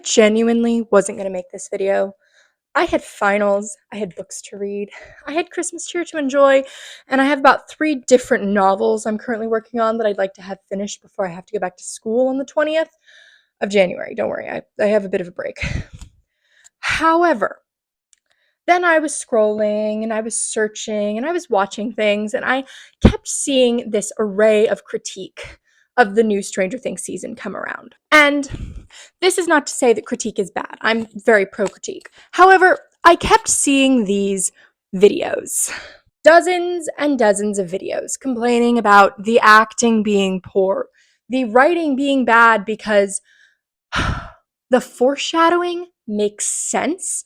genuinely wasn't going to make this video. I had finals, I had books to read, I had Christmas cheer to enjoy, and I have about 3 different novels I'm currently working on that I'd like to have finished before I have to go back to school on the 20th of January. Don't worry, I have a bit of a break. However, then I was scrolling and I was searching and I was watching things, and I kept seeing this array of critique of the new Stranger Things season come around. And this is not to say that critique is bad. I'm very pro critique. However, I kept seeing these videos. Dozens and dozens of videos complaining about the acting being poor, the writing being bad because the foreshadowing makes sense.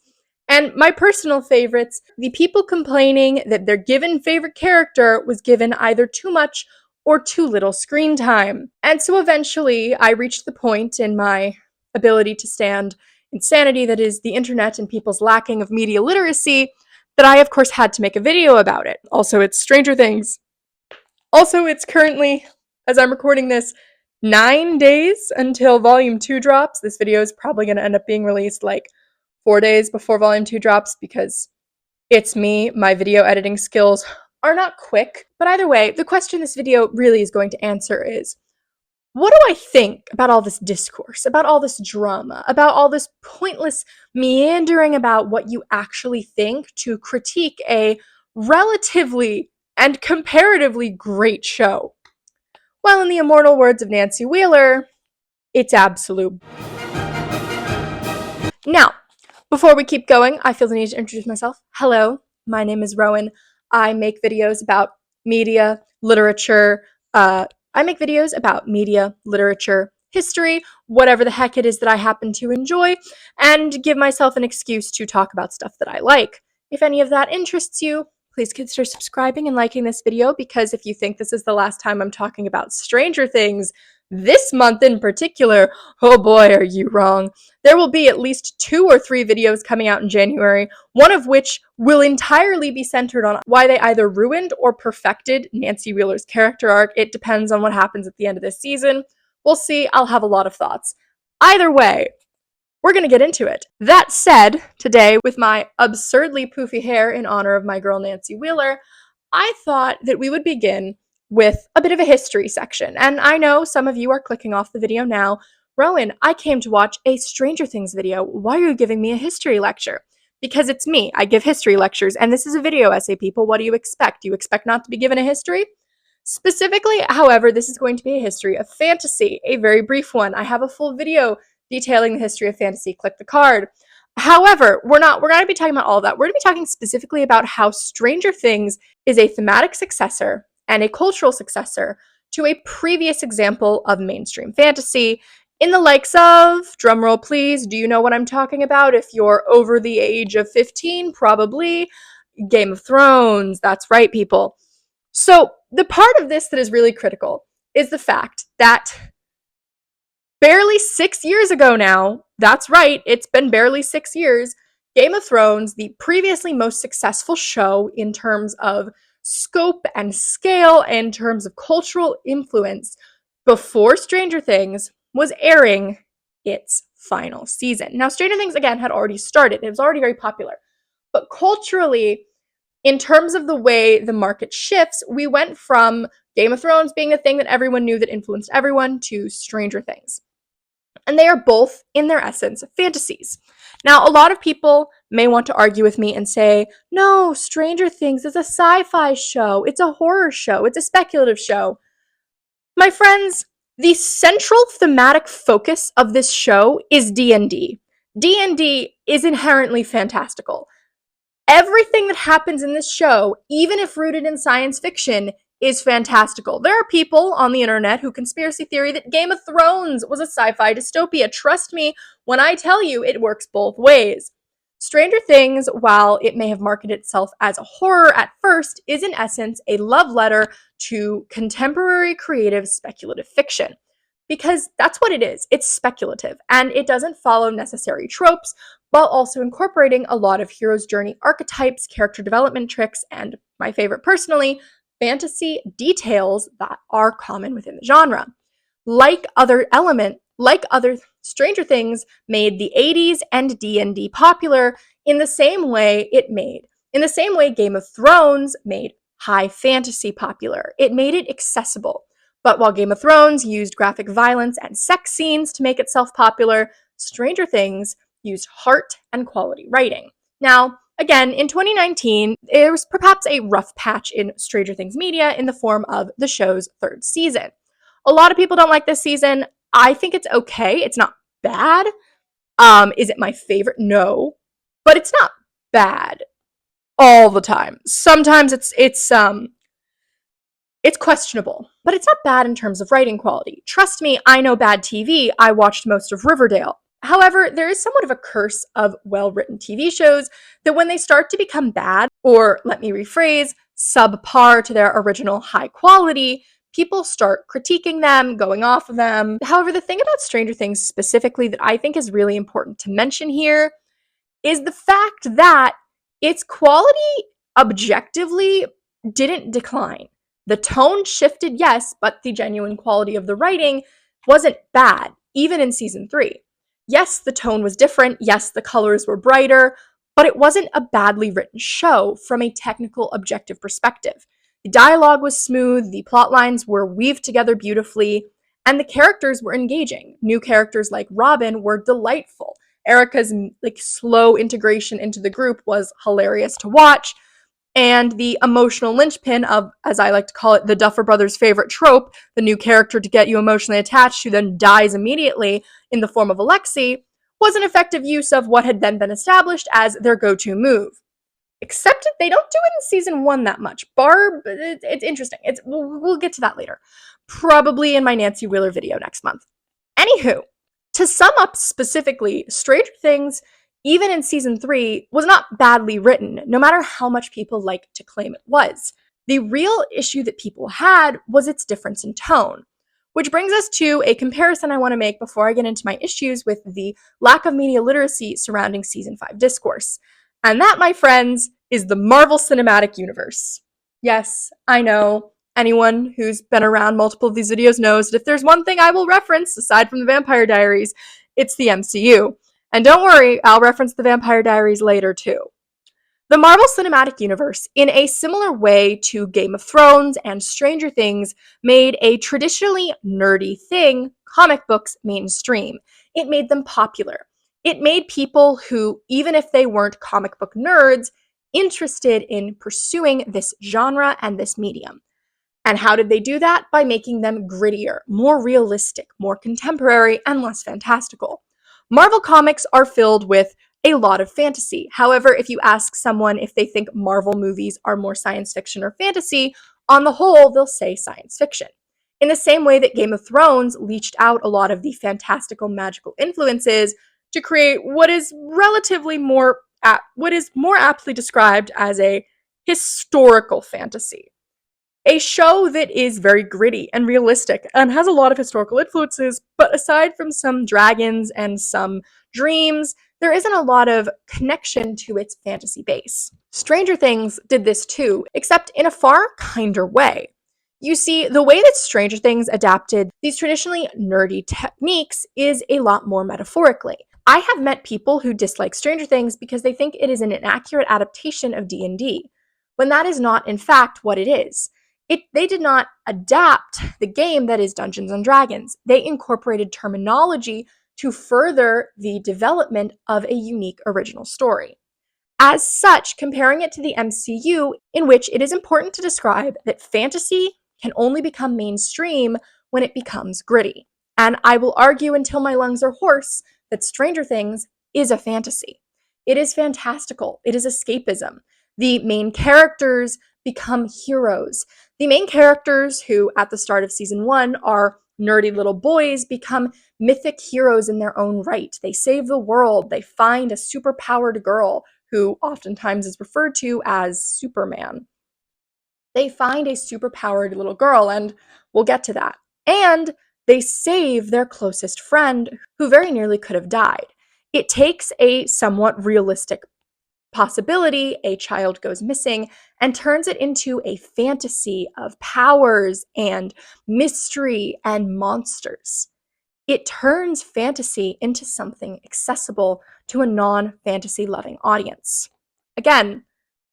And my personal favorites, the people complaining that their given favorite character was given either too much or too little screen time. And so eventually I reached the point in my ability to stand insanity that is the internet and people's lacking of media literacy that I, of course, had to make a video about it. Also, it's Stranger Things. Also, it's currently, as I'm recording this, 9 days until Volume 2 drops. This video is probably going to end up being released like 4 days before Volume 2 drops because it's me. My video editing skills are not quick. But either way, the question this video really is going to answer is, what do I think about all this discourse, about all this drama, about all this pointless meandering about what you actually think to critique a relatively and comparatively great show? Well, in the immortal words of Nancy Wheeler, it's absolute. Now, before we keep going, I feel the need to introduce myself. Hello, my name is Rowan. I make videos about media, literature, history, whatever the heck it is that I happen to enjoy, and give myself an excuse to talk about stuff that I like. If any of that interests you, please consider subscribing and liking this video, because if you think this is the last time I'm talking about Stranger Things, this month in particular, oh boy, are you wrong. There will be at least 2 or 3 videos coming out in January, one of which will entirely be centered on why they either ruined or perfected Nancy Wheeler's character arc. It depends on what happens at the end of this season. We'll see. I'll have a lot of thoughts. Either way, we're going to get into it. That said, today, with my absurdly poofy hair in honor of my girl Nancy Wheeler, I thought that we would begin with a bit of a history section. And I know some of you are clicking off the video now. Rowan, I came to watch a Stranger Things video. Why are you giving me a history lecture? Because it's me. I give history lectures, and this is a video essay, people. What do you expect? Do you expect not to be given a history? Specifically, however, this is going to be a history of fantasy, a very brief one. I have a full video detailing the history of fantasy. Click the card. However, we're going to be talking about all of that. We're going to be talking specifically about how Stranger Things is a thematic successor and a cultural successor to a previous example of mainstream fantasy in the likes of, drumroll please, do you know what I'm talking about? If you're over the age of 15, probably, Game of Thrones. That's right, people. So the part of this that is really critical is the fact that barely 6 years ago now, that's right, it's been barely 6 years, Game of Thrones, the previously most successful show in terms of scope and scale, in terms of cultural influence, before Stranger Things, was airing its final season. Now, Stranger Things, again, had already started. It was already very popular. But culturally, in terms of the way the market shifts, we went from Game of Thrones being the thing that everyone knew that influenced everyone to Stranger Things. And they are both, in their essence, fantasies. Now, a lot of people may want to argue with me and say, no, Stranger Things is a sci-fi show, it's a horror show, it's a speculative show. My friends, the central thematic focus of this show is D&D. D&D is inherently fantastical. Everything that happens in this show, even if rooted in science fiction, is fantastical. There are people on the internet who conspiracy theory that Game of Thrones was a sci-fi dystopia. Trust me when I tell you it works both ways. Stranger Things, while it may have marketed itself as a horror at first, is in essence a love letter to contemporary creative speculative fiction. Because that's what it is. It's speculative, and it doesn't follow necessary tropes, while also incorporating a lot of hero's journey archetypes, character development tricks, and, my favorite personally, fantasy details that are common within the genre. Like other elements Like other Stranger Things made the 80s and D&D popular in the same way Game of Thrones made high fantasy popular. It made it accessible. But while Game of Thrones used graphic violence and sex scenes to make itself popular, Stranger Things used heart and quality writing. Now, again, in 2019, there was perhaps a rough patch in Stranger Things media in the form of the show's third season. A lot of people don't like this season. I think it's okay. It's not bad. Is it my favorite? No. But it's not bad all the time. Sometimes it's questionable, but it's not bad in terms of writing quality. Trust me, I know bad TV. I watched most of Riverdale. However, there is somewhat of a curse of well-written TV shows that when they start to become bad, or let me rephrase, subpar to their original high quality, people start critiquing them, going off of them. However, the thing about Stranger Things specifically that I think is really important to mention here is the fact that its quality objectively didn't decline. The tone shifted, yes, but the genuine quality of the writing wasn't bad, even in season 3. Yes, the tone was different. Yes, the colors were brighter, but it wasn't a badly written show from a technical, objective perspective. The dialogue was smooth, the plot lines were weaved together beautifully, and the characters were engaging. New characters like Robin were delightful. Erica's slow integration into the group was hilarious to watch, and the emotional linchpin of, as I like to call it, the Duffer Brothers' favorite trope, the new character to get you emotionally attached who then dies immediately in the form of Alexi, was an effective use of what had then been established as their go-to move. Except that they don't do it in season 1 that much. Barb, it's interesting. We'll get to that later. Probably in my Nancy Wheeler video next month. Anywho, to sum up specifically, Stranger Things, even in season 3, was not badly written, no matter how much people like to claim it was. The real issue that people had was its difference in tone. Which brings us to a comparison I want to make before I get into my issues with the lack of media literacy surrounding season 5 discourse. And that, my friends, is the Marvel Cinematic Universe. Yes, I know. Anyone who's been around multiple of these videos knows that if there's one thing I will reference, aside from the Vampire Diaries, it's the MCU. And don't worry, I'll reference the Vampire Diaries later too. The Marvel Cinematic Universe, in a similar way to Game of Thrones and Stranger Things, made a traditionally nerdy thing, comic books, mainstream. It made them popular. It made people who, even if they weren't comic book nerds, interested in pursuing this genre and this medium. And how did they do that? By making them grittier, more realistic, more contemporary, and less fantastical. Marvel comics are filled with a lot of fantasy. However, if you ask someone if they think Marvel movies are more science fiction or fantasy, on the whole, they'll say science fiction. In the same way that Game of Thrones leached out a lot of the fantastical, magical influences to create what is more aptly described as a historical fantasy. A show that is very gritty and realistic and has a lot of historical influences, but aside from some dragons and some dreams, there isn't a lot of connection to its fantasy base. Stranger Things did this too, except in a far kinder way. You see, the way that Stranger Things adapted these traditionally nerdy techniques is a lot more metaphorically. I have met people who dislike Stranger Things because they think it is an inaccurate adaptation of D&D, when that is not, in fact, what it is. They did not adapt the game that is Dungeons & Dragons. They incorporated terminology to further the development of a unique original story. As such, comparing it to the MCU, in which it is important to describe that fantasy can only become mainstream when it becomes gritty. And I will argue until my lungs are hoarse that Stranger Things is a fantasy. It is fantastical. It is escapism. The main characters become heroes. The main characters, who at the start of season 1 are nerdy little boys, become mythic heroes in their own right. They save the world. They find a superpowered girl who oftentimes is referred to as Superman. They find a superpowered little girl, and we'll get to that. And they save their closest friend, who very nearly could have died. It takes a somewhat realistic possibility, a child goes missing, and turns it into a fantasy of powers and mystery and monsters. it turns fantasy into something accessible to a non-fantasy loving audience. Again,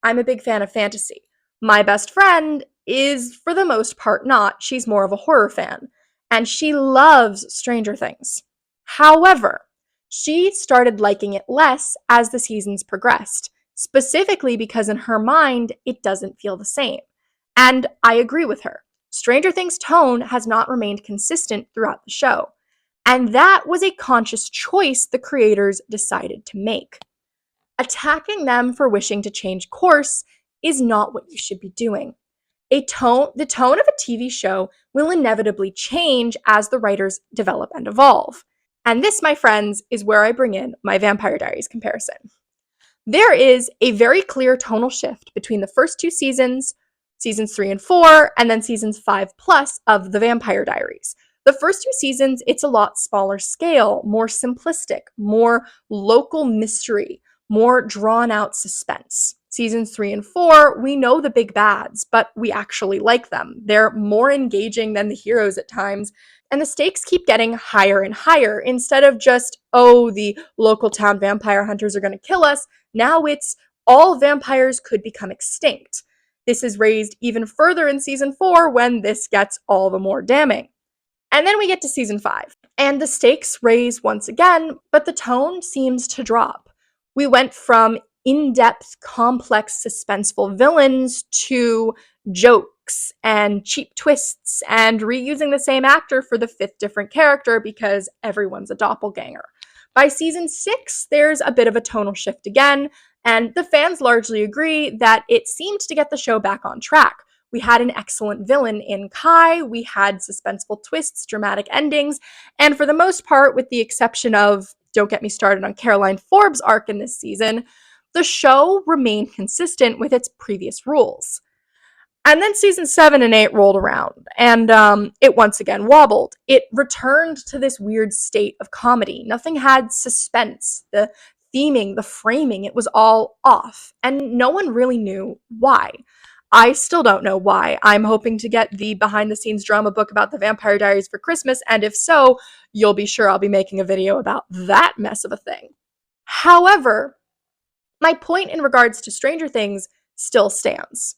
I'm a big fan of fantasy. My best friend is, for the most part, not. She's more of a horror fan, and she loves Stranger Things. However, she started liking it less as the seasons progressed, specifically because in her mind, it doesn't feel the same. And I agree with her. Stranger Things' tone has not remained consistent throughout the show. And that was a conscious choice the creators decided to make. Attacking them for wishing to change course is not what you should be doing. The tone of a TV show will inevitably change as the writers develop and evolve. And this, my friends, is where I bring in my Vampire Diaries comparison. There is a very clear tonal shift between the first two seasons, seasons 3 and 4, and then seasons 5 plus of the Vampire Diaries. The first two seasons, it's a lot smaller scale, more simplistic, more local mystery, more drawn out suspense. Seasons 3 and 4, we know the big bads, but we actually like them. They're more engaging than the heroes at times, and the stakes keep getting higher and higher. Instead of just, oh, the local town vampire hunters are going to kill us, now it's all vampires could become extinct. This is raised even further in season 4 when this gets all the more damning. And then we get to season 5, and the stakes raise once again, but the tone seems to drop. We went from in-depth, complex, suspenseful villains to jokes and cheap twists and reusing the same actor for the 5th different character because everyone's a doppelganger. By season 6, there's a bit of a tonal shift again, and the fans largely agree that it seemed to get the show back on track. We had an excellent villain in Kai, we had suspenseful twists, dramatic endings, and for the most part, with the exception of, don't get me started on Caroline Forbes' arc in this season, the show remained consistent with its previous rules. And then season 7 and 8 rolled around, and it once again wobbled. It returned to this weird state of comedy. Nothing had suspense. The theming, the framing, it was all off, and no one really knew why. I still don't know why. I'm hoping to get the behind-the-scenes drama book about the Vampire Diaries for Christmas, and if so, you'll be sure I'll be making a video about that mess of a thing. However, my point in regards to Stranger Things still stands.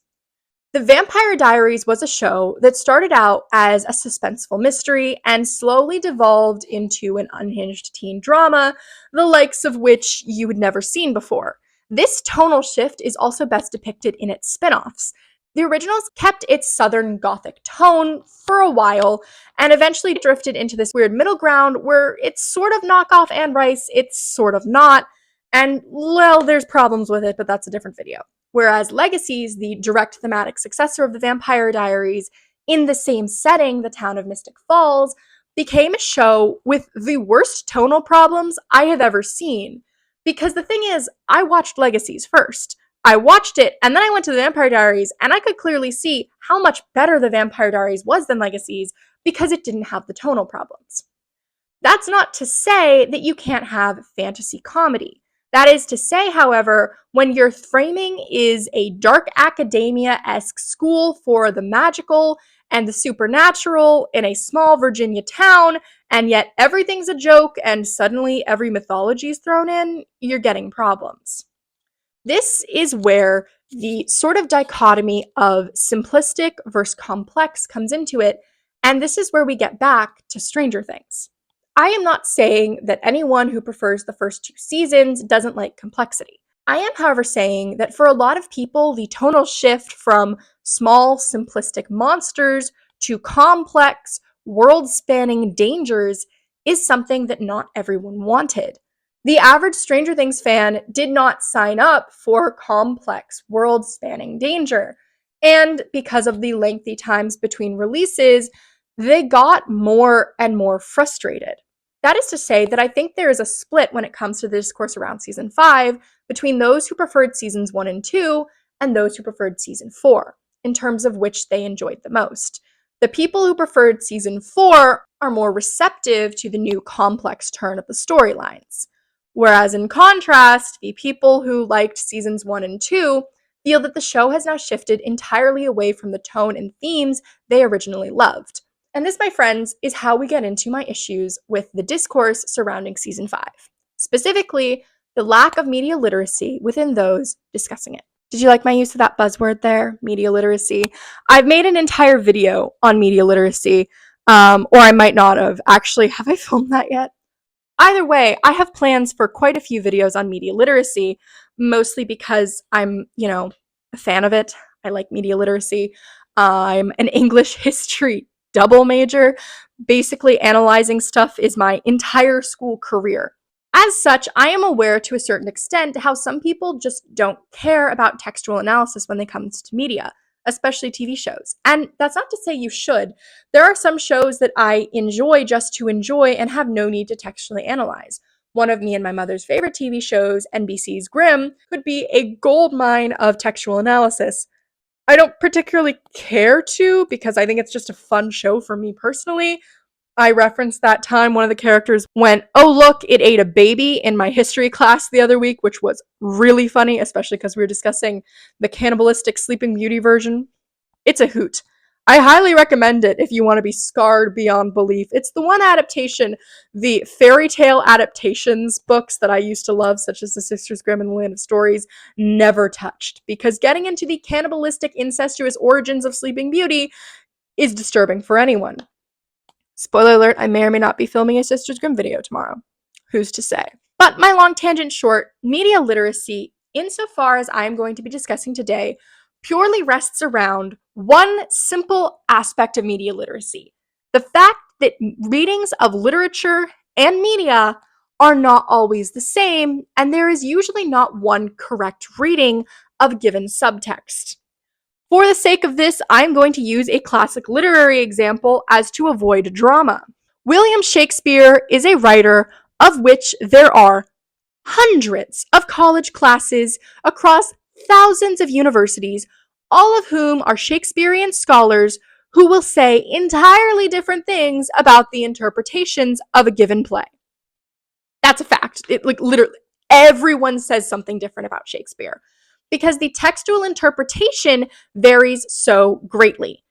The Vampire Diaries was a show that started out as a suspenseful mystery and slowly devolved into an unhinged teen drama, the likes of which you had never seen before. This tonal shift is also best depicted in its spin-offs. The originals kept its Southern Gothic tone for a while and eventually drifted into this weird middle ground where it's sort of knockoff Anne Rice, it's sort of not, and, well, there's problems with it, but that's a different video. Whereas Legacies, the direct thematic successor of the Vampire Diaries, in the same setting, the town of Mystic Falls, became a show with the worst tonal problems I have ever seen. Because the thing is, I watched Legacies first. I watched it, and then I went to the Vampire Diaries, and I could clearly see how much better the Vampire Diaries was than Legacies because it didn't have the tonal problems. That's not to say that you can't have fantasy comedy. That is to say, however, when your framing is a dark academia-esque school for the magical and the supernatural in a small Virginia town, and yet everything's a joke and suddenly every mythology is thrown in, you're getting problems. This is where the sort of dichotomy of simplistic versus complex comes into it, and this is where we get back to Stranger Things. I am not saying that anyone who prefers the first 2 seasons doesn't like complexity. I am, however, saying that for a lot of people, the tonal shift from small, simplistic monsters to complex, world-spanning dangers is something that not everyone wanted. The average Stranger Things fan did not sign up for complex, world-spanning danger, and because of the lengthy times between releases, they got more and more frustrated. That is to say that I think there is a split when it comes to the discourse around season 5 between those who preferred seasons 1 and 2 and those who preferred season 4, in terms of which they enjoyed the most. The people who preferred season 4 are more receptive to the new complex turn of the storylines. Whereas in contrast, the people who liked seasons 1 and 2 feel that the show has now shifted entirely away from the tone and themes they originally loved. And this, my friends, is how we get into my issues with the discourse surrounding season 5, specifically the lack of media literacy within those discussing it. Did you like my use of that buzzword there, media literacy? I've made an entire video on media literacy, or I might not have. Actually, have I filmed that yet? Either way, I have plans for quite a few videos on media literacy, mostly because I'm, a fan of it. I like media literacy. I'm an English history double major. Basically, analyzing stuff is my entire school career. As such, I am aware to a certain extent how some people just don't care about textual analysis when it comes to media, especially TV shows. And that's not to say you should. There are some shows that I enjoy just to enjoy and have no need to textually analyze. One of me and my mother's favorite TV shows, NBC's Grimm, could be a goldmine of textual analysis. I don't particularly care to because I think it's just a fun show for me personally. I referenced that time one of the characters went, "Oh, look, it ate a baby" in my history class the other week, which was really funny, especially because we were discussing the cannibalistic Sleeping Beauty version. It's a hoot. I highly recommend it if you want to be scarred beyond belief. It's the one adaptation, the fairy tale adaptations books that I used to love, such as The Sisters Grimm and The Land of Stories, never touched. Because getting into the cannibalistic, incestuous origins of Sleeping Beauty is disturbing for anyone. Spoiler alert, I may or may not be filming a Sisters Grimm video tomorrow. Who's to say? But my long tangent short, media literacy, insofar as I am going to be discussing today, purely rests around one simple aspect of media literacy. The fact that readings of literature and media are not always the same, and there is usually not one correct reading of a given subtext. For the sake of this, I'm going to use a classic literary example as to avoid drama. William Shakespeare is a writer of which there are hundreds of college classes across thousands of universities, all of whom are Shakespearean scholars who will say entirely different things about the interpretations of a given play. That's a fact. Literally, everyone says something different about Shakespeare because the textual interpretation varies so greatly.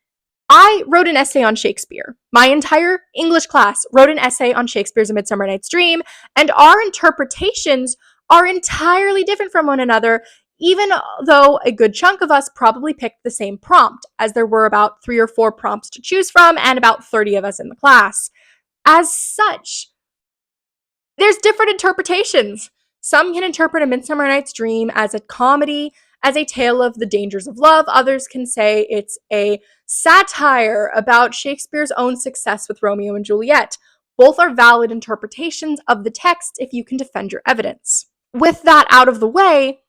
I wrote an essay on Shakespeare. My entire English class wrote an essay on Shakespeare's A Midsummer Night's Dream, and our interpretations are entirely different from one another, even though a good chunk of us probably picked the same prompt, as there were about 3 or 4 prompts to choose from and about 30 of us in the class. As such, there's different interpretations. Some can interpret A Midsummer Night's Dream as a comedy, as a tale of the dangers of love. Others can say it's a satire about Shakespeare's own success with Romeo and Juliet. Both are valid interpretations of the text if you can defend your evidence. With that out of the way,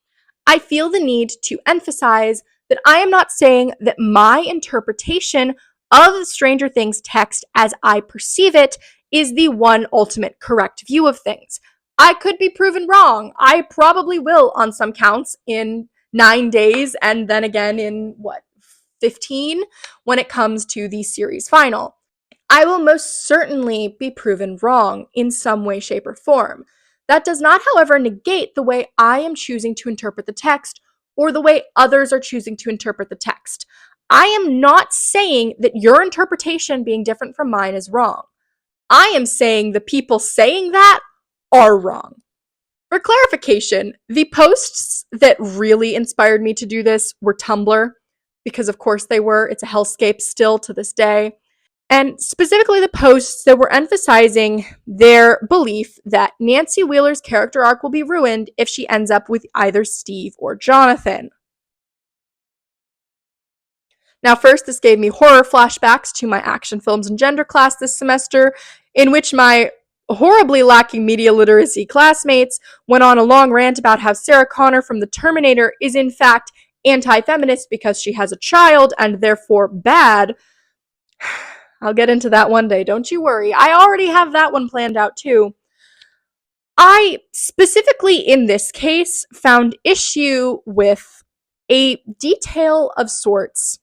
I feel the need to emphasize that I am not saying that my interpretation of the Stranger Things text as I perceive it is the one ultimate correct view of things. I could be proven wrong. I probably will on some counts in 9 days, and then again in 15 when it comes to the series final. I will most certainly be proven wrong in some way, shape, or form. That does not, however, negate the way I am choosing to interpret the text or the way others are choosing to interpret the text. I am not saying that your interpretation being different from mine is wrong. I am saying the people saying that are wrong. For clarification, the posts that really inspired me to do this were Tumblr, because of course they were. It's a hellscape still to this day. And specifically the posts that were emphasizing their belief that Nancy Wheeler's character arc will be ruined if she ends up with either Steve or Jonathan. Now, first, this gave me horror flashbacks to my action films and gender class this semester, in which my horribly lacking media literacy classmates went on a long rant about how Sarah Connor from The Terminator is in fact anti-feminist because she has a child and therefore bad. I'll get into that one day, don't you worry. I already have that one planned out too. I specifically in this case found issue with a detail of sorts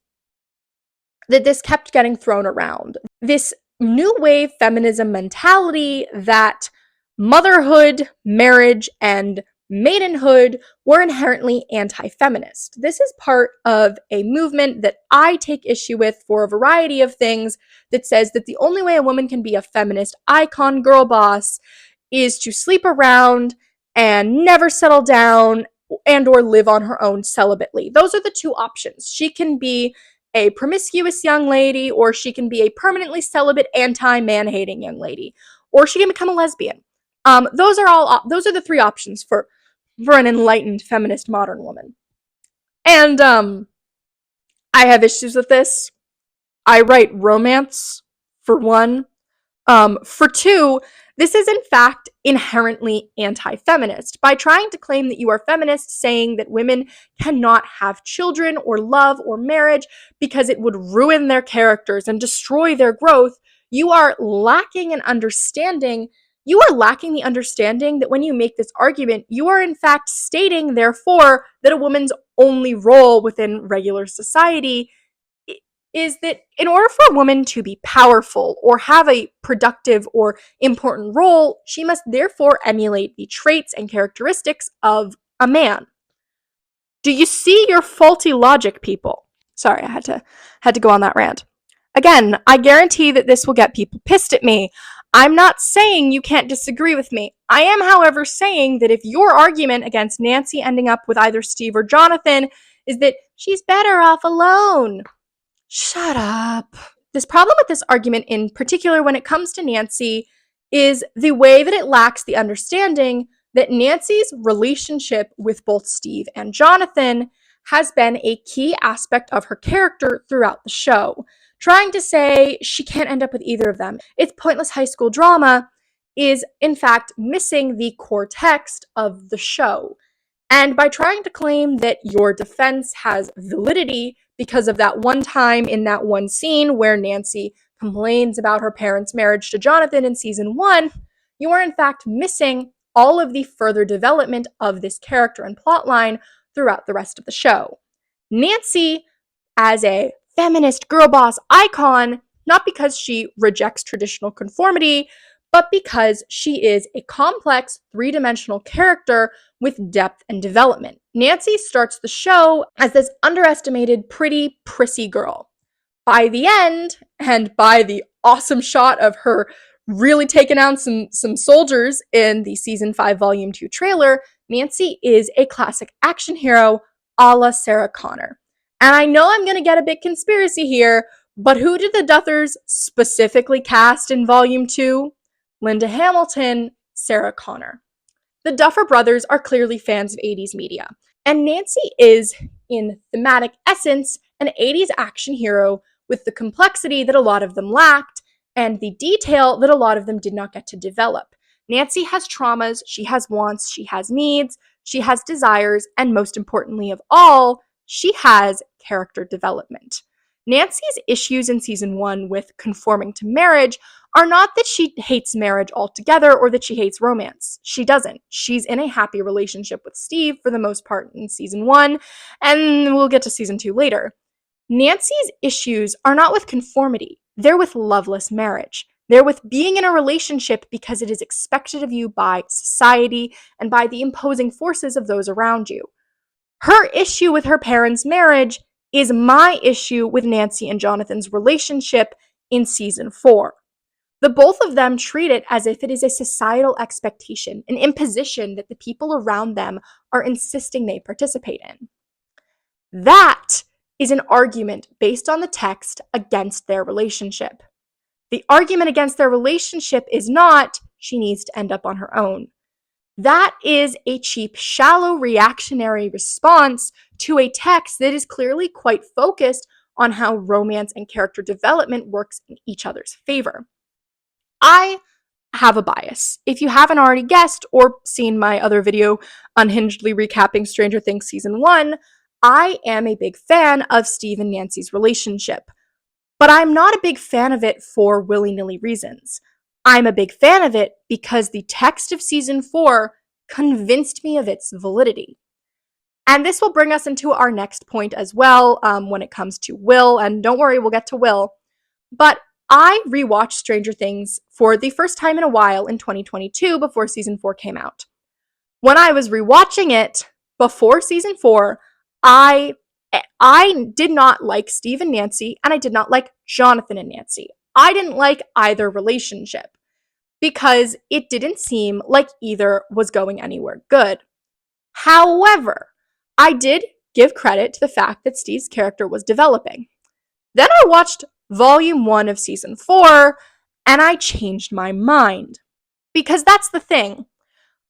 that this kept getting thrown around. This new wave feminism mentality that motherhood, marriage, and maidenhood were inherently anti-feminist. This is part of a movement that I take issue with for a variety of things that says that the only way a woman can be a feminist icon girl boss is to sleep around and never settle down and or live on her own celibately. Those are the two options. She can be a promiscuous young lady, or she can be a permanently celibate anti-man-hating young lady, or she can become a lesbian. Those are the three options for an enlightened feminist modern woman. And I have issues with this. I write romance, for one. For two, this is in fact inherently anti-feminist. By trying to claim that you are feminist, saying that women cannot have children or love or marriage because it would ruin their characters and destroy their growth, you are lacking an understanding. You are lacking the understanding that when you make this argument, you are in fact stating, therefore, that a woman's only role within regular society is that in order for a woman to be powerful or have a productive or important role, she must therefore emulate the traits and characteristics of a man. Do you see your faulty logic, people? Sorry, I had to go on that rant. Again, I guarantee that this will get people pissed at me. I'm not saying you can't disagree with me. I am, however, saying that if your argument against Nancy ending up with either Steve or Jonathan is that she's better off alone, shut up. This problem with this argument, in particular when it comes to Nancy, is the way that it lacks the understanding that Nancy's relationship with both Steve and Jonathan has been a key aspect of her character throughout the show. Trying to say she can't end up with either of them, it's pointless high school drama, is in fact missing the core text of the show. And by trying to claim that your defense has validity because of that one time in that one scene where Nancy complains about her parents' marriage to Jonathan in season 1, you are in fact missing all of the further development of this character and plotline throughout the rest of the show. Nancy, as a feminist girl boss icon, not because she rejects traditional conformity, but because she is a complex, three-dimensional character with depth and development. Nancy starts the show as this underestimated, pretty, prissy girl. By the end, and by the awesome shot of her really taking out some soldiers in the season 5 volume 2 trailer, Nancy is a classic action hero a la Sarah Connor. And I know I'm going to get a bit conspiracy here, but who did the Duthers specifically cast in volume 2? Linda Hamilton, Sarah Connor. The Duffer brothers are clearly fans of 80s media, and Nancy is, in thematic essence, an 80s action hero with the complexity that a lot of them lacked and the detail that a lot of them did not get to develop. Nancy has traumas, she has wants, she has needs, she has desires, and most importantly of all, she has character development. Nancy's issues in season 1 with conforming to marriage are not that she hates marriage altogether or that she hates romance. She doesn't. She's in a happy relationship with Steve for the most part in season 1, and we'll get to season 2 later. Nancy's issues are not with conformity. They're with loveless marriage. They're with being in a relationship because it is expected of you by society and by the imposing forces of those around you. Her issue with her parents' marriage is my issue with Nancy and Jonathan's relationship in season 4. The both of them treat it as if it is a societal expectation, an imposition that the people around them are insisting they participate in. That is an argument based on the text against their relationship. The argument against their relationship is not, she needs to end up on her own. That is a cheap, shallow, reactionary response to a text that is clearly quite focused on how romance and character development works in each other's favor. I have a bias. If you haven't already guessed or seen my other video, unhingedly recapping Stranger Things Season 1, I am a big fan of Steve and Nancy's relationship. But I'm not a big fan of it for willy-nilly reasons. I'm a big fan of it because the text of Season 4 convinced me of its validity. And this will bring us into our next point as well when it comes to Will, and don't worry, we'll get to Will. But I rewatched Stranger Things for the first time in a while in 2022 before Season 4 came out. When I was rewatching it before season 4, I did not like Steve and Nancy, and I did not like Jonathan and Nancy. I didn't like either relationship because it didn't seem like either was going anywhere good. However, I did give credit to the fact that Steve's character was developing. Then I watched volume 1 of season 4, and I changed my mind. Because that's the thing.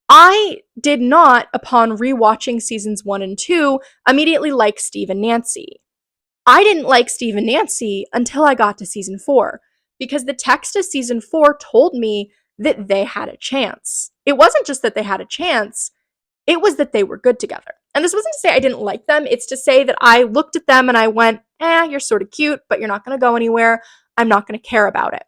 I did not, upon rewatching seasons 1 and 2, immediately like Steve and Nancy. I didn't like Steve and Nancy until I got to season 4, because the text of season 4 told me that they had a chance. It wasn't just that they had a chance, it was that they were good together. And this wasn't to say I didn't like them, it's to say that I looked at them and I went, you're sort of cute, but you're not going to go anywhere. I'm not going to care about it.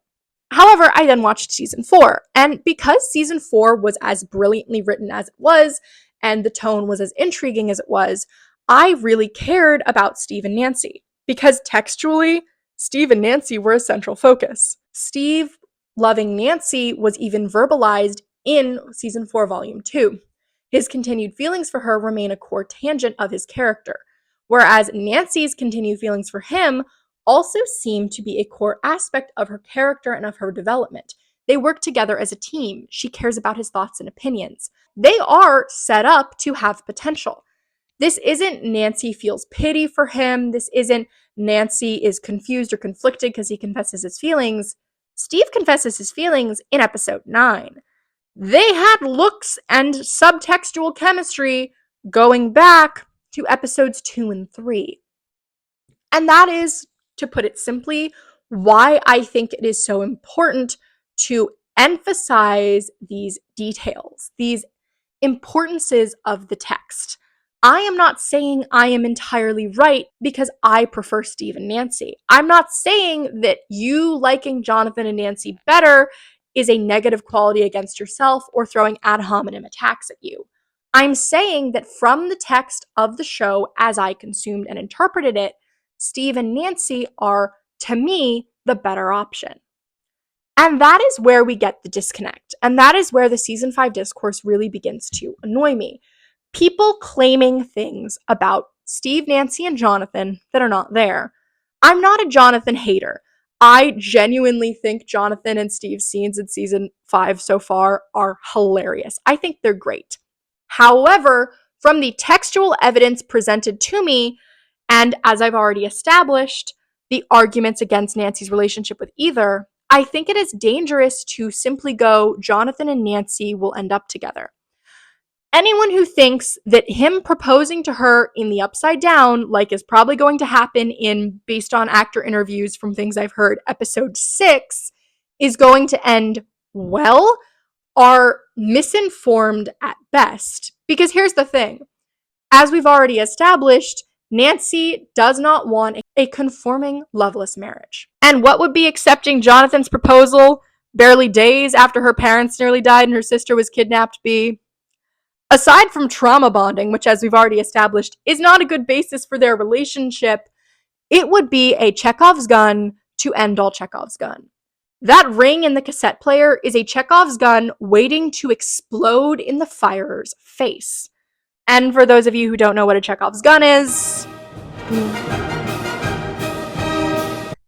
However, I then watched season 4, and because season 4 was as brilliantly written as it was, and the tone was as intriguing as it was, I really cared about Steve and Nancy, because textually, Steve and Nancy were a central focus. Steve loving Nancy was even verbalized in season 4, volume 2. His continued feelings for her remain a core tangent of his character, whereas Nancy's continued feelings for him also seem to be a core aspect of her character and of her development. They work together as a team. She cares about his thoughts and opinions. They are set up to have potential. This isn't Nancy feels pity for him. This isn't Nancy is confused or conflicted because he confesses his feelings. Steve confesses his feelings in episode 9. They had looks and subtextual chemistry going back to episodes 2 and 3. And that is, to put it simply, why I think it is so important to emphasize these details, these importances of the text. I am not saying I am entirely right because I prefer Steve and Nancy. I'm not saying that you liking Jonathan and Nancy better is a negative quality against yourself or throwing ad hominem attacks at you. I'm saying that from the text of the show as I consumed and interpreted it, Steve and Nancy are, to me, the better option. And that is where we get the disconnect. And that is where the season 5 discourse really begins to annoy me. People claiming things about Steve, Nancy, and Jonathan that are not there. I'm not a Jonathan hater. I genuinely think Jonathan and Steve's scenes in season 5 so far are hilarious. I think they're great. However, from the textual evidence presented to me, and as I've already established, the arguments against Nancy's relationship with either, I think it is dangerous to simply go, Jonathan and Nancy will end up together. Anyone who thinks that him proposing to her in the Upside Down, like is probably going to happen in, based on actor interviews from things I've heard, episode 6, is going to end well, are misinformed at best. Because here's the thing. As we've already established, Nancy does not want a conforming, loveless marriage. And what would be accepting Jonathan's proposal barely days after her parents nearly died and her sister was kidnapped be? Aside from trauma bonding, which as we've already established is not a good basis for their relationship, it would be a Chekhov's gun to end all Chekhov's gun. That ring in the cassette player is a Chekhov's gun waiting to explode in the firer's face. And for those of you who don't know what a Chekhov's gun is,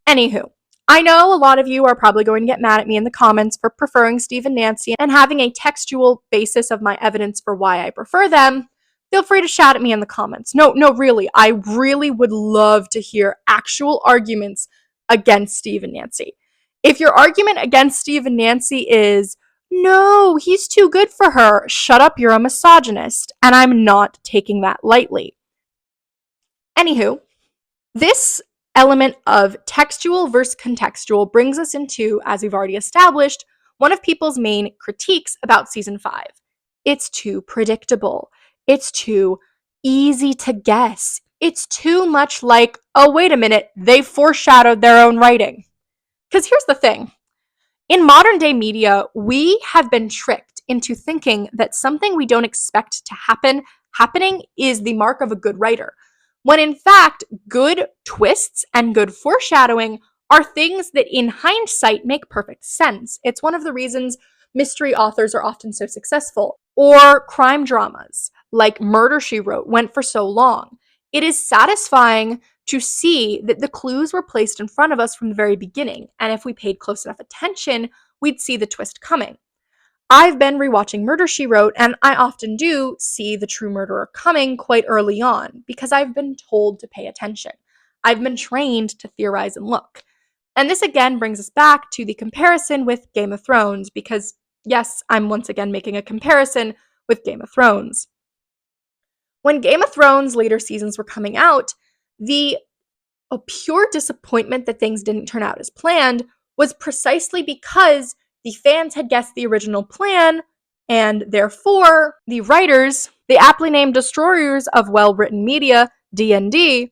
anywho, I know a lot of you are probably going to get mad at me in the comments for preferring Steve and Nancy and having a textual basis of my evidence for why I prefer them. Feel free to shout at me in the comments. No, really, I really would love to hear actual arguments against Steve and Nancy. If your argument against Steve and Nancy is, no, he's too good for her, shut up, you're a misogynist, and I'm not taking that lightly. Anywho, this element of textual versus contextual brings us into, as we've already established, one of people's main critiques about season 5. It's too predictable. It's too easy to guess. It's too much like, oh, wait a minute, they foreshadowed their own writing. Because here's the thing. In modern day media, we have been tricked into thinking that something we don't expect to happening is the mark of a good writer. When in fact, good twists and good foreshadowing are things that in hindsight make perfect sense. It's one of the reasons mystery authors are often so successful, or crime dramas like Murder, She Wrote went for so long. It is satisfying to see that the clues were placed in front of us from the very beginning, and if we paid close enough attention, we'd see the twist coming. I've been rewatching Murder, She Wrote, and I often do see the true murderer coming quite early on because I've been told to pay attention. I've been trained to theorize and look. And this again brings us back to the comparison with Game of Thrones because, yes, I'm once again making a comparison with Game of Thrones. When Game of Thrones later seasons were coming out, the pure disappointment that things didn't turn out as planned was precisely because the fans had guessed the original plan, and therefore the writers, the aptly named destroyers of well-written media, D&D,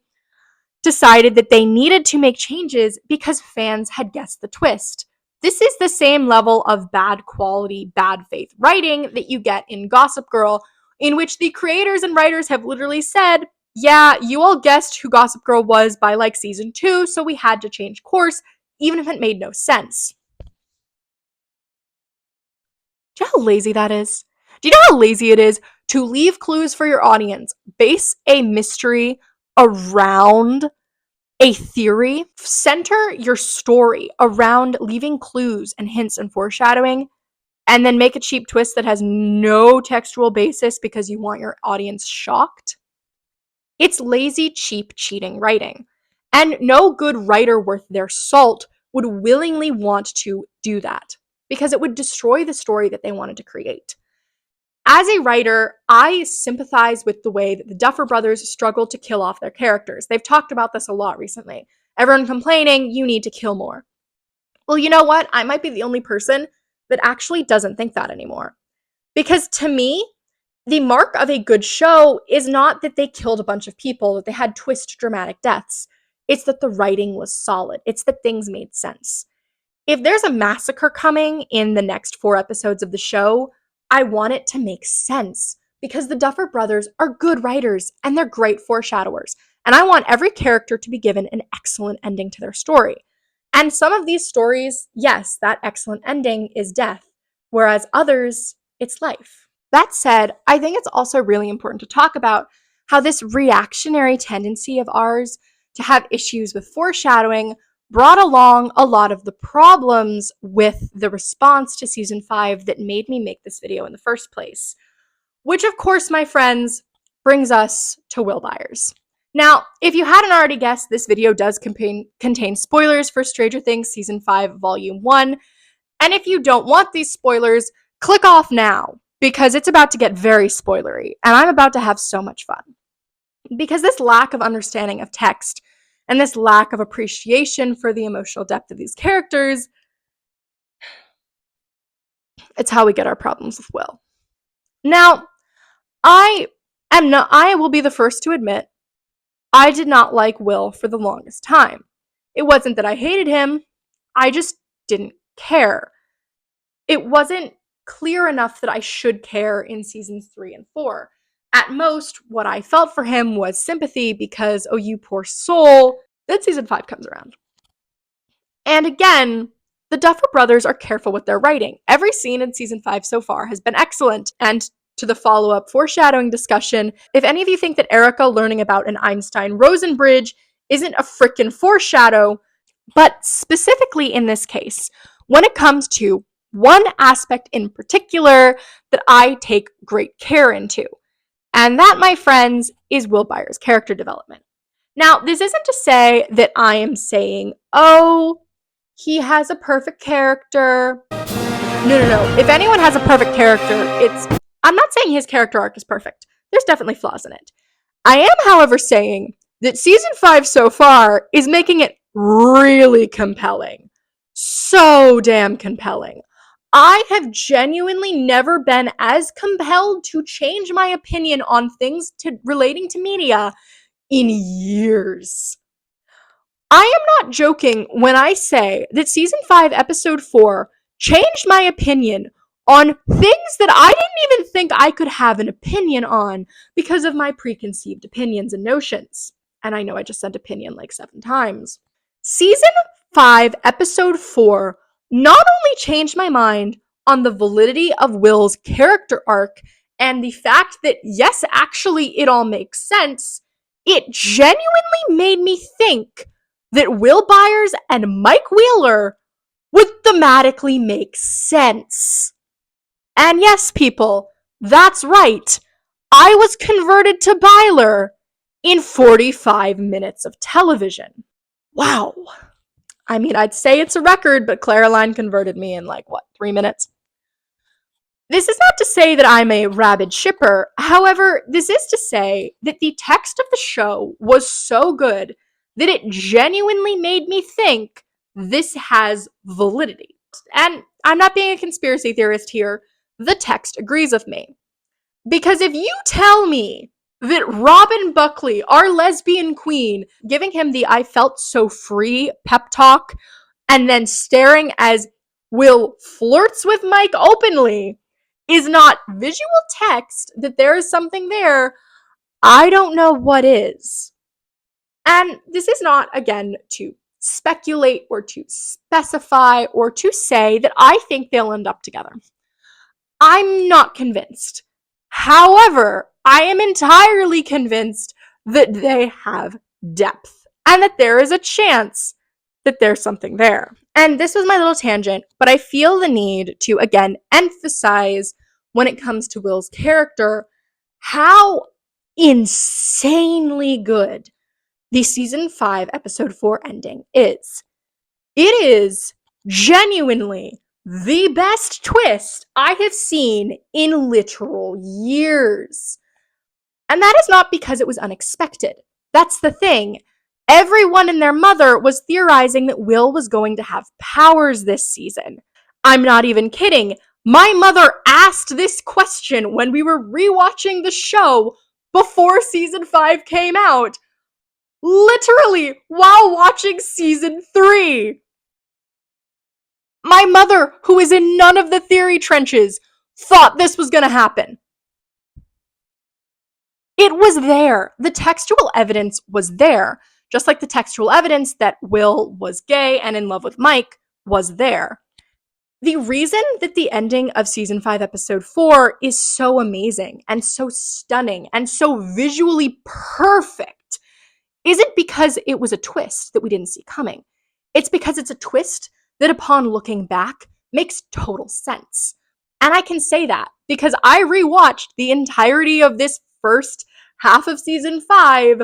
decided that they needed to make changes because fans had guessed the twist. This is the same level of bad quality, bad faith writing that you get in Gossip Girl, in which the creators and writers have literally said, yeah, you all guessed who Gossip Girl was by like season 2, so we had to change course, even if it made no sense. Do you know how lazy that is? Do you know how lazy it is to leave clues for your audience, base a mystery around a theory, center your story around leaving clues and hints and foreshadowing, and then make a cheap twist that has no textual basis because you want your audience shocked? It's lazy, cheap, cheating writing. And no good writer worth their salt would willingly want to do that because it would destroy the story that they wanted to create. As a writer, I sympathize with the way that the Duffer Brothers struggle to kill off their characters. They've talked about this a lot recently. Everyone complaining, you need to kill more. Well, you know what? I might be the only person that actually doesn't think that anymore. Because to me, the mark of a good show is not that they killed a bunch of people, that they had twist dramatic deaths. It's that the writing was solid. It's that things made sense. If there's a massacre coming in the next 4 episodes of the show, I want it to make sense because the Duffer Brothers are good writers and they're great foreshadowers. And I want every character to be given an excellent ending to their story. And some of these stories, yes, that excellent ending is death, whereas others, it's life. That said, I think it's also really important to talk about how this reactionary tendency of ours to have issues with foreshadowing brought along a lot of the problems with the response to season 5 that made me make this video in the first place. Which, of course, my friends, brings us to Will Byers. Now, if you hadn't already guessed, this video does contain spoilers for Stranger Things Season 5, Volume 1. And if you don't want these spoilers, click off now, because it's about to get very spoilery, and I'm about to have so much fun. Because this lack of understanding of text and this lack of appreciation for the emotional depth of these characters, it's how we get our problems with Will. Now, I will be the first to admit, I did not like Will for the longest time. It wasn't that I hated him, I just didn't care. It wasn't clear enough that I should care in seasons 3 and 4. At most, what I felt for him was sympathy because, oh, you poor soul. Then season 5 comes around. And again, the Duffer Brothers are careful with their writing. Every scene in season 5 so far has been excellent. And to the follow-up foreshadowing discussion, if any of you think that Erica learning about an Einstein-Rosen bridge isn't a frickin' foreshadow, but specifically in this case, when it comes to one aspect in particular that I take great care into, and that, my friends, is Will Byers' character development. Now, this isn't to say that I am saying, oh, he has a perfect character. No. If anyone has a perfect character, I'm not saying his character arc is perfect. There's definitely flaws in it. I am, however, saying that season 5 so far is making it really compelling. So damn compelling. I have genuinely never been as compelled to change my opinion on things relating to media in years. I am not joking when I say that season 5, episode 4 changed my opinion on things that I didn't even think I could have an opinion on because of my preconceived opinions and notions. And I know I just said opinion like 7 times. Season 5, episode 4 not only changed my mind on the validity of Will's character arc And the fact that, yes, actually it all makes sense, it genuinely made me think that Will Byers and Mike Wheeler would thematically make sense. And yes, people, that's right. I was converted to Byler in 45 minutes of television. Wow. I mean, I'd say it's a record, but Caroline converted me in 3 minutes? This is not to say that I'm a rabid shipper. However, this is to say that the text of the show was so good that it genuinely made me think this has validity. And I'm not being a conspiracy theorist here. The text agrees with me. Because if you tell me that Robin Buckley, our lesbian queen, giving him the "I felt so free" pep talk, and then staring as Will flirts with Mike openly, is not visual text that there is something there, I don't know what is. And this is not, again, to speculate or to specify or to say that I think they'll end up together. I'm not convinced. However, I am entirely convinced that they have depth and that there is a chance that there's something there. And this was my little tangent, but I feel the need to, again, emphasize when it comes to Will's character how insanely good the season 5, episode 4 ending is. It is genuinely the best twist I have seen in literal years. And that is not because it was unexpected. That's the thing. Everyone and their mother was theorizing that Will was going to have powers this season. I'm not even kidding. My mother asked this question when we were rewatching the show before season 5 came out. Literally, while watching season 3. My mother, who is in none of the theory trenches, thought this was gonna happen. It was there. The textual evidence was there. Just like the textual evidence that Will was gay and in love with Mike was there. The reason that the ending of season 5, episode 4 is so amazing and so stunning and so visually perfect isn't because it was a twist that we didn't see coming. It's because it's a twist that, upon looking back, makes total sense. And I can say that because I rewatched the entirety of this first half of season 5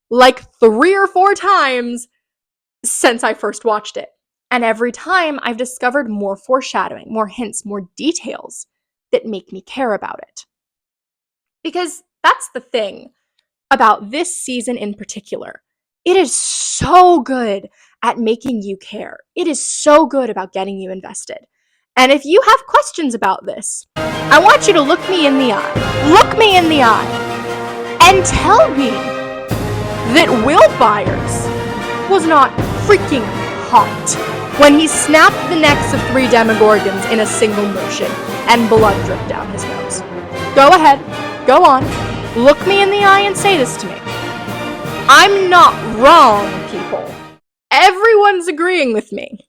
like 3 or 4 times since I first watched it. And every time I've discovered more foreshadowing, more hints, more details that make me care about it. Because that's the thing about this season in particular. It is so good at making you care. It is so good about getting you invested. And if you have questions about this, I want you to look me in the eye. Look me in the eye and tell me that Will Byers was not freaking hot when he snapped the necks of 3 Demogorgons in a single motion and blood dripped down his nose. Go ahead. Go on. Look me in the eye and say this to me. I'm not wrong, people. Everyone's agreeing with me.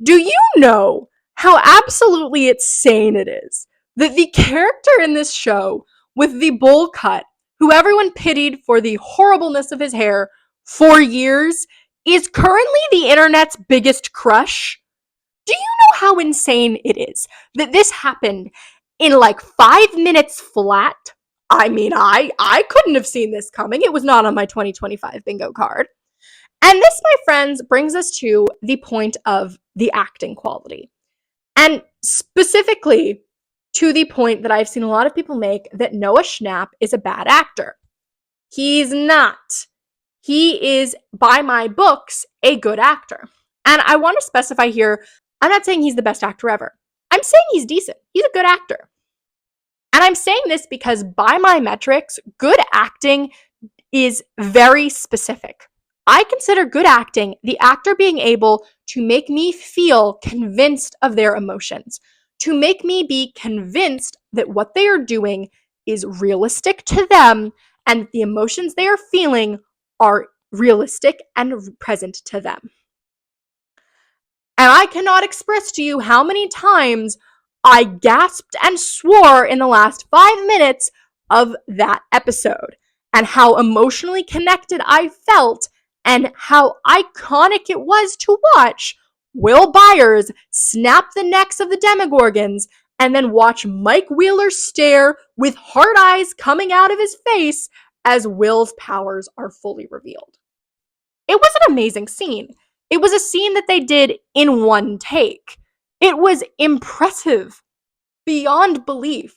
Do you know how absolutely insane it is that the character in this show with the bowl cut, who everyone pitied for the horribleness of his hair for years, is currently the internet's biggest crush? Do you know how insane it is that this happened in 5 minutes flat? I mean, I couldn't have seen this coming. It was not on my 2025 bingo card. And this, my friends, brings us to the point of the acting quality. And specifically to the point that I've seen a lot of people make that Noah Schnapp is a bad actor. He's not. He is, by my books, a good actor. And I want to specify here, I'm not saying he's the best actor ever. I'm saying he's decent. He's a good actor. And I'm saying this because by my metrics, good acting is very specific. I consider good acting the actor being able to make me feel convinced of their emotions, to make me be convinced that what they are doing is realistic to them and the emotions they are feeling are realistic and present to them. And I cannot express to you how many times I gasped and swore in the last 5 minutes of that episode, and how emotionally connected I felt, and how iconic it was to watch Will Byers snap the necks of the Demogorgons and then watch Mike Wheeler stare with hard eyes coming out of his face as Will's powers are fully revealed. It was an amazing scene. It was a scene that they did in one take. It was impressive beyond belief.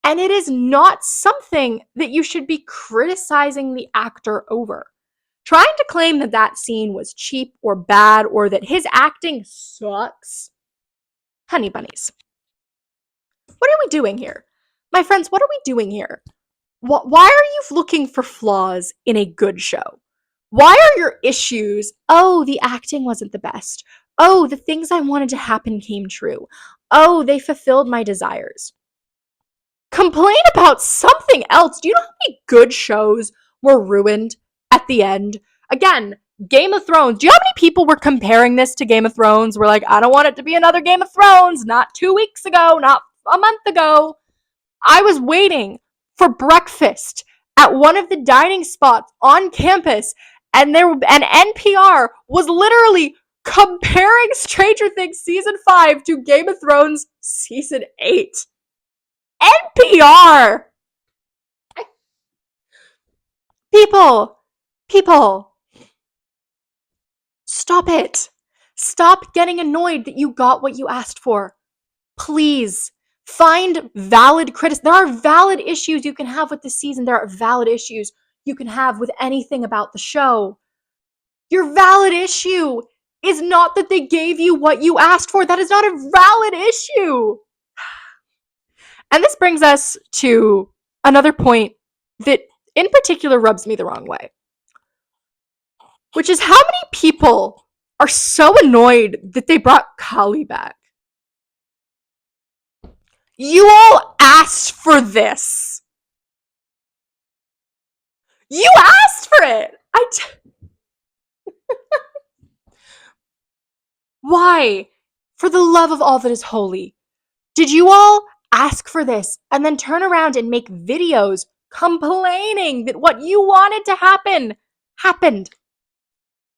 And it is not something that you should be criticizing the actor over. Trying to claim that that scene was cheap or bad or that his acting sucks. Honey bunnies. What are we doing here? My friends, what are we doing here? Why are you looking for flaws in a good show? Why are your issues, oh, the acting wasn't the best. Oh, the things I wanted to happen came true. Oh, they fulfilled my desires. Complain about something else. Do you know how many good shows were ruined at the end? Again, Game of Thrones. Do you know how many people were comparing this to Game of Thrones? We're like, I don't want it to be another Game of Thrones. Not 2 weeks ago, not a month ago. I was waiting for breakfast at one of the dining spots on campus, and NPR was literally comparing Stranger Things season 5 to Game of Thrones season 8. NPR! People, stop it. Stop getting annoyed that you got what you asked for. Please, find valid criticism. There are valid issues you can have with this season. There are valid issues you can have with anything about the show. Your valid issue is not that they gave you what you asked for. That is not a valid issue. And this brings us to another point that in particular rubs me the wrong way, which is how many people are so annoyed that they brought Kali back. You all asked for this. You asked for it. Why? For the love of all that is holy. Did you all ask for this and then turn around and make videos complaining that what you wanted to happen happened?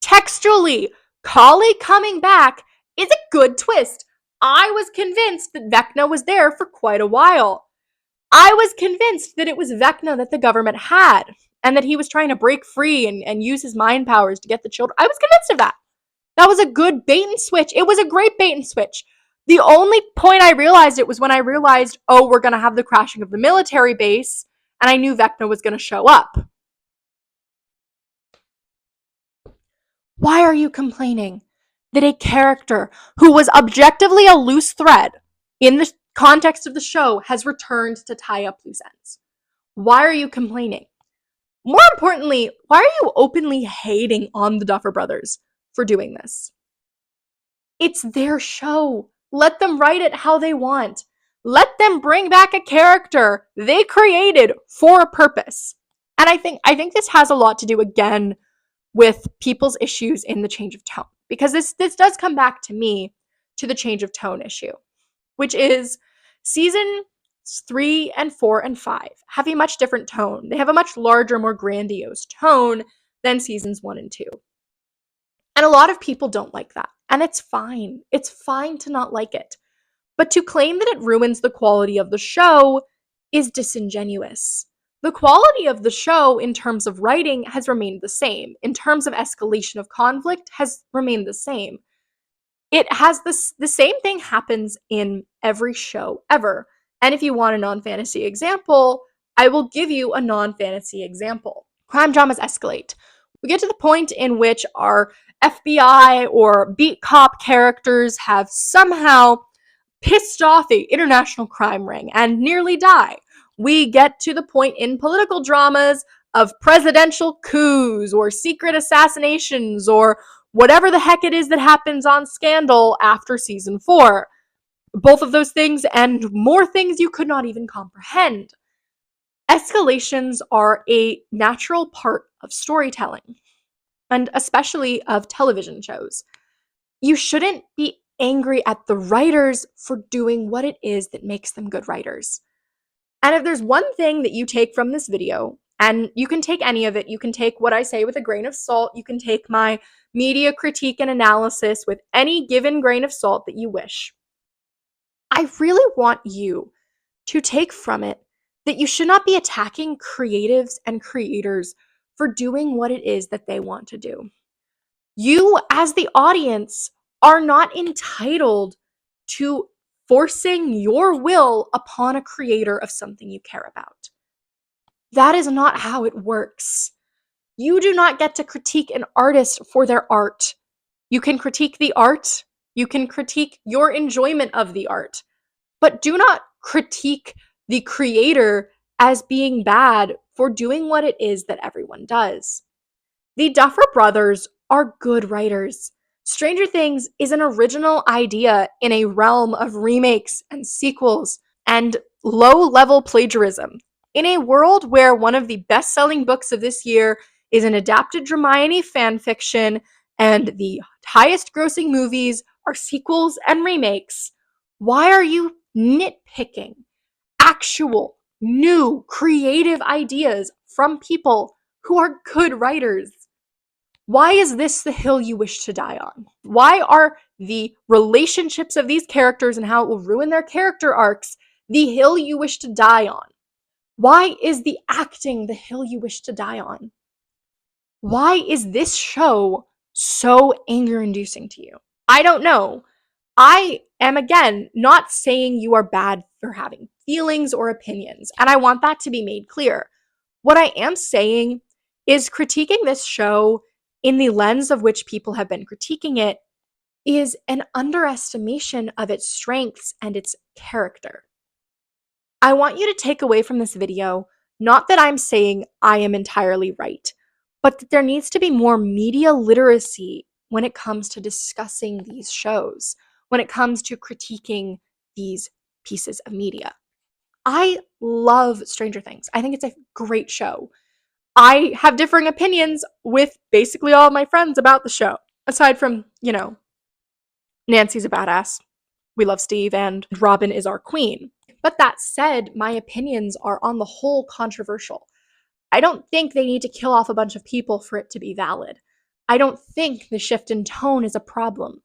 Textually, Kali coming back is a good twist. I was convinced that Vecna was there for quite a while. I was convinced that it was Vecna that the government had, and that he was trying to break free and use his mind powers to get the children. I was convinced of that. That was a good bait and switch. It was a great bait and switch. The only point I realized it was when I realized, oh, we're going to have the crashing of the military base, and I knew Vecna was going to show up. Why are you complaining that a character who was objectively a loose thread in the context of the show has returned to tie up loose ends? Why are you complaining? More importantly, why are you openly hating on the Duffer Brothers for doing this? It's their show. Let them write it how they want. Let them bring back a character they created for a purpose. And I think this has a lot to do, again, with people's issues in the change of tone. Because this does come back to me to the change of tone issue, which is season 3 and 4 and 5 have a much different tone. They have a much larger, more grandiose tone than seasons 1 and 2. And a lot of people don't like that. And it's fine. It's fine to not like it. But to claim that it ruins the quality of the show is disingenuous. The quality of the show in terms of writing has remained the same. In terms of escalation of conflict has remained the same. It has the same thing happens in every show ever. And if you want a non-fantasy example, I will give you a non-fantasy example. Crime dramas escalate. We get to the point in which our FBI or beat cop characters have somehow pissed off the international crime ring and nearly die. We get to the point in political dramas of presidential coups or secret assassinations or whatever the heck it is that happens on Scandal after season 4. Both of those things and more things you could not even comprehend. Escalations are a natural part of storytelling, and especially of television shows. You shouldn't be angry at the writers for doing what it is that makes them good writers. And if there's one thing that you take from this video, and you can take any of it, you can take what I say with a grain of salt, you can take my media critique and analysis with any given grain of salt that you wish. I really want you to take from it that you should not be attacking creatives and creators for doing what it is that they want to do. You, as the audience, are not entitled to forcing your will upon a creator of something you care about. That is not how it works. You do not get to critique an artist for their art. You can critique the art, you can critique your enjoyment of the art, but do not critique the creator as being bad for doing what it is that everyone does. The Duffer Brothers are good writers. Stranger Things is an original idea in a realm of remakes and sequels and low-level plagiarism. In a world where one of the best-selling books of this year is an adapted Hermione fanfiction and the highest-grossing movies are sequels and remakes, why are you nitpicking actual, new, creative ideas from people who are good writers? Why is this the hill you wish to die on? Why are the relationships of these characters and how it will ruin their character arcs the hill you wish to die on? Why is the acting the hill you wish to die on? Why is this show so anger-inducing to you? I don't know. I am, again, not saying you are bad for having feelings or opinions, and I want that to be made clear. What I am saying is critiquing this show in the lens of which people have been critiquing it is an underestimation of its strengths and its character. I want you to take away from this video, not that I'm saying I am entirely right, but that there needs to be more media literacy when it comes to discussing these shows, when it comes to critiquing these pieces of media. I love Stranger Things. I think it's a great show. I have differing opinions with basically all of my friends about the show, aside from, Nancy's a badass. We love Steve, and Robin is our queen. But that said, my opinions are on the whole controversial. I don't think they need to kill off a bunch of people for it to be valid. I don't think the shift in tone is a problem.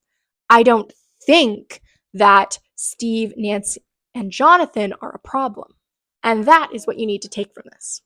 I don't think that Steve, Nancy, and Jonathan are a problem. And that is what you need to take from this.